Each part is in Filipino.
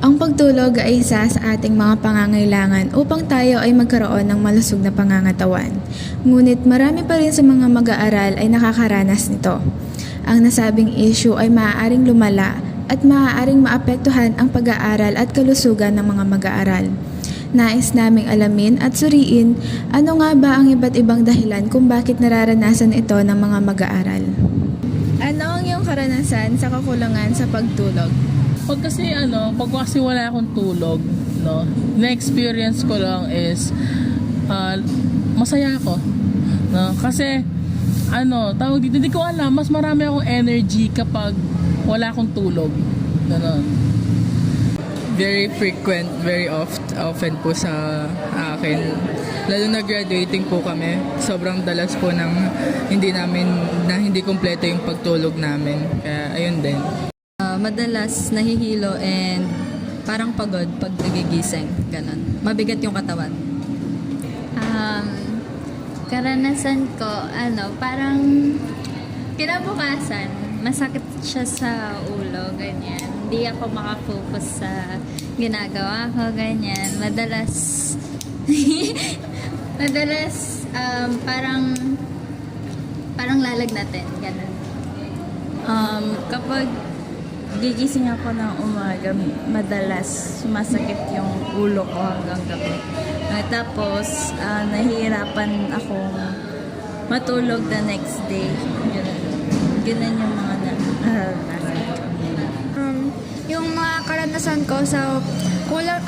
Ang pagtulog ay isa sa ating mga pangangailangan upang tayo ay magkaroon ng malusog na pangangatawan. Ngunit marami pa rin sa mga mag-aaral ay nakakaranas nito. Ang nasabing issue ay maaaring lumala at maaaring maapektuhan ang pag-aaral at kalusugan ng mga mag-aaral. Nais naming alamin at suriin ano nga ba ang iba't ibang dahilan kung bakit nararanasan ito ng mga mag-aaral. Ano ang iyong karanasan sa kakulangan sa pagtulog? Pag kasi wala akong tulog, no, na-experience ko lang is masaya ako, no, kasi tawag dito, hindi ko alam, mas marami akong energy kapag wala akong tulog, gano'n. Very frequent, very often po sa akin. Lalo na graduating po kami, sobrang dalas po ng hindi kumpleto yung pagtulog namin. Kaya ayun din. Madalas nahihilo and parang pagod pag nagigising. Ganon. Mabigat yung katawan. Karanasan ko, parang kinabukasan, masakit siya sa ulo, ganyan. Hindi ako makafocus sa ginagawa ko, ganyan. Madalas, parang lalagnatin, ganun. Kapag gigising ako ng umaga, madalas sumasakit yung ulo ko hanggang gabi. Tapos, nahihirapan akong matulog the next day. Ganun yung mga naranasan ko. Yung mga karanasan ko sa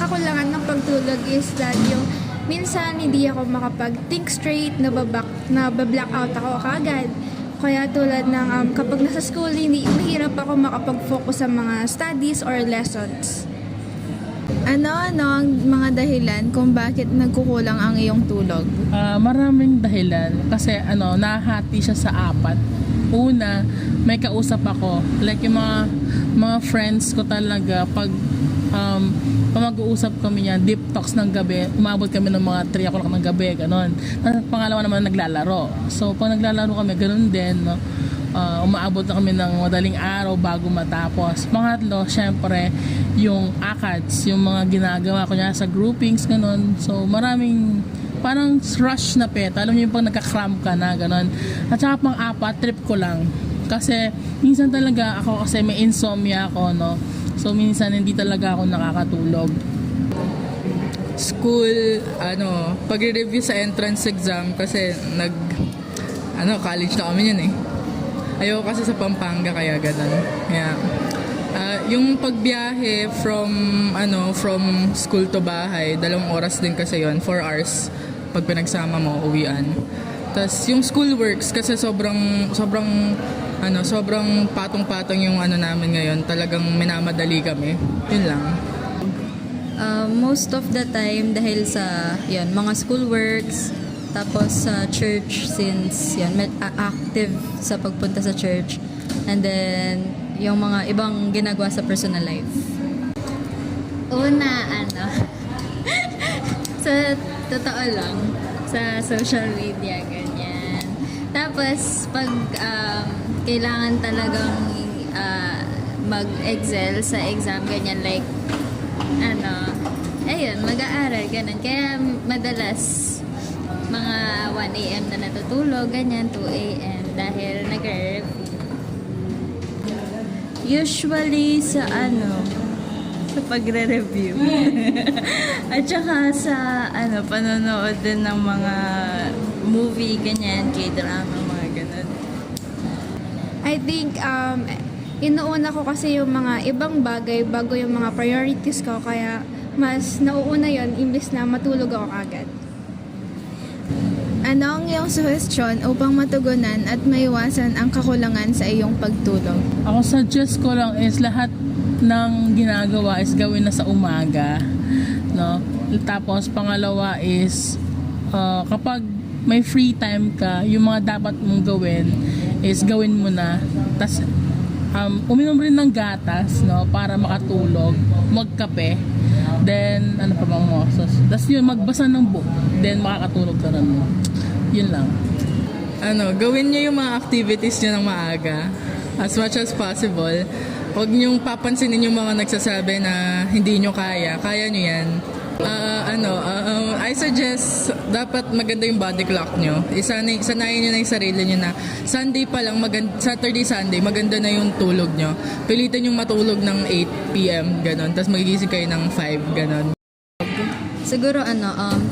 kakulangan ng pagtulog is that yung minsan hindi ako makapag-think straight, nabablock out ako kagad. Kaya tulad ng kapag nasa school, mahirap ako makapag-focus sa mga studies or lessons. Ano ang mga dahilan kung bakit nagkukulang ang iyong tulog? Maraming dahilan kasi nahati siya sa 4. Una, may kausap ako, like yung mga friends ko talaga, pag mag-uusap kami niya, deep talks ng gabi, umabot kami ng mga 3 o'clock ng gabi, gano'n. Pangalawa naman, naglalaro. So, pag naglalaro kami, gano'n din, no? Umaabot na kami ng madaling araw bago matapos. Pangatlo, syempre, yung ACADS, yung mga ginagawa ko niya sa groupings, gano'n. So, maraming, parang rush na peta. Alam niyo yung pag nagka-cramp ka na, gano'n. At saka pang-4, trip ko lang. Kasi, minsan talaga ako, kasi may insomnia ako, no? So, minsan hindi talaga ako nakakatulog. School, pag-review sa entrance exam kasi college na kami yun eh. Ayoko kasi sa Pampanga kaya ganun. Kaya, yung pagbiyahe from school to bahay, 2 oras din kasi yon, 4 hours pag pinagsama mo, uwian. Tapos yung school works kasi sobrang patong-patong yung namin ngayon. Talagang minamadali kami. Yun lang. Most of the time dahil sa mga school works, tapos sa church since active sa pagpunta sa church, and then yung mga ibang ginagawa sa personal life. Una, sa totoo lang, sa social media, ganyan. Tapos, pag kailangan talagang mag-excel sa exam, ganyan, like, mag-aaral, ganun. Kaya madalas, mga 1 a.m. na natutulog, ganyan, 2 a.m. dahil nag-review. Usually sa pagre-review. At saka sa panonood din ng mga movie, ganyan, K-drama, mga ganun. I think, inuuna ko kasi yung mga ibang bagay bago yung mga priorities ko, kaya mas nauuna yon imbes na matulog ako agad. Ano ang iyong suhestyon upang matugunan at maiwasan ang kakulangan sa iyong pagtulog? Ako suggest ko lang is lahat ng ginagawa is gawin na sa umaga, no? Tapos pangalawa is kapag may free time ka, yung mga dapat mong gawin is gawin mo na. Tapos uminom rin ng gatas, no, para makatulog, magkape, then ano pa bang mo? Tapos yun, magbasa ng book, then makakatulog ka rin. Yun lang. Gawin niyo yung mga activities niyo ng maaga as much as possible. Huwag niyong papansinin yung mga nagsasabi na hindi niyo kaya. Kaya niyo yan. I suggest dapat maganda yung body clock nyo. Sanayin nyo na yung sarili nyo na Sunday pa lang, Saturday, Sunday, maganda na yung tulog nyo. Pilitin yung matulog ng 8 p.m. ganon. Tapos magigising kayo ng 5 ganon. Siguro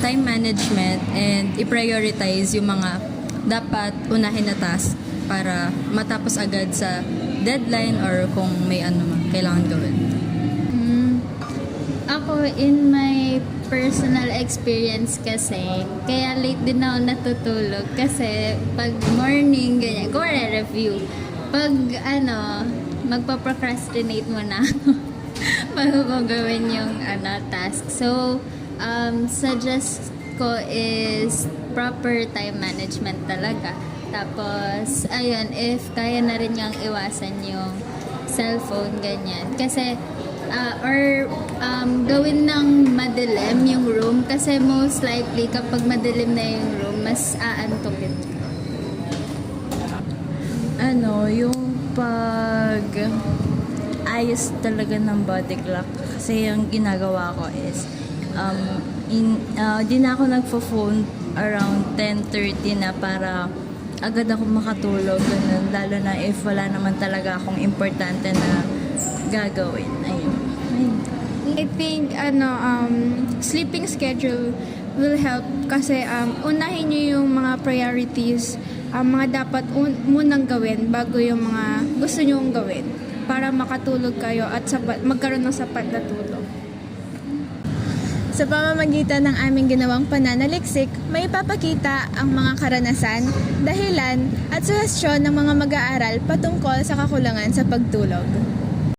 time management and i-prioritize yung mga dapat unahin na task para matapos agad sa deadline or kung may kailangan gawin. Ako, in my personal experience kasi, kaya late din ako natutulog kasi pag morning, ganyan, ko review. Pag magpa-procrastinate muna ako bago ko gawin yung task. So, suggest ko is proper time management talaga. Tapos, ayun, if kaya na rin niyang iwasan yung cellphone, ganyan. Kasi, gawin ng madilim yung room kasi most likely kapag madilim na yung room, mas aantukin. Yung pag ayos talaga ng body clock. Kasi yung ginagawa ko is, di na ako nagpo-phone around 10:30 na para agad ako makatulog. Ganun. Lalo na if wala naman talaga akong importante na gagawin. Ayun. I think sleeping schedule will help kasi unahin niyo yung mga priorities, mga dapat munang gawin bago yung mga gusto niyong gawin para makatulog kayo at magkaroon ng sapat na tulog. Sa pamamagitan ng aming ginawang pananaliksik, may ipapakita ang mga karanasan, dahilan at suhestyon ng mga mag-aaral patungkol sa kakulangan sa pagtulog.